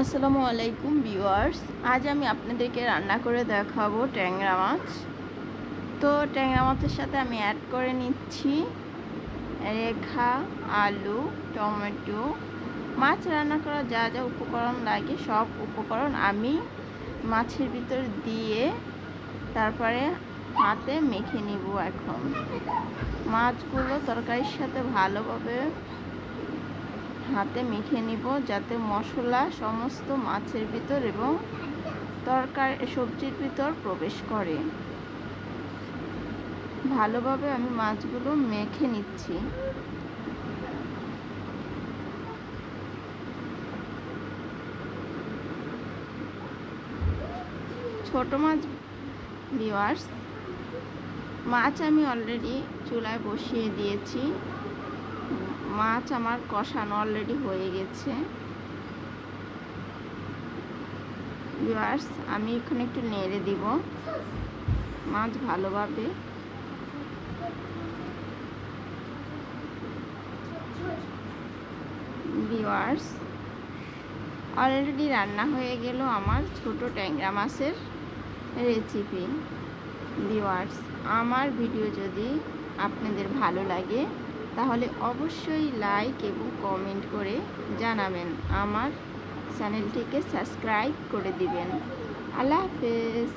আসসালামু আলাইকুম ভিউয়ার্স, আজ আমি আপনাদেরকে রান্না করে দেখাবো ট্যাংরা মাছ। তো ট্যাংরা মাছের সাথে আমি অ্যাড করে নিচ্ছি রেখা, আলু, টমেটো। মাছ রান্না করা যা যা উপকরণ লাগে সব উপকরণ আমি মাছের ভিতর দিয়ে তারপরে হাতে মেখে নিব। এখন মাছগুলো তরকারির সাথে ভালোভাবে হাতে মেখে নিব, যাতে মশলা সমস্ত মাছের ভিতর এবং তরকারি সবজির ভিতর প্রবেশ করে। ভালোভাবে আমি মাছগুলো মেখে নিচ্ছি। ছোট মাছ ভিউয়ার্স, মাছ আমি অলরেডি চুলায় বসিয়ে দিয়েছি। মাছ আমার কষানো অলরেডি হয়ে গেছে। ভিউয়ার্স, আমি এখানে একটু নেড়ে দিব মাছ ভালোভাবে। ভিউয়ার্স, অলরেডি রান্না হয়ে গেল আমার ছোট ট্যাংরা মাছের রেসিপি। ভিউয়ার্স, আমার ভিডিও যদি আপনাদের ভালো লাগে তাহলে অবশ্যই লাইক এবং কমেন্ট করে জানাবেন। আমার চ্যানেলটিকে সাবস্ক্রাইব করে দিবেন। আল্লাহ হাফেজ।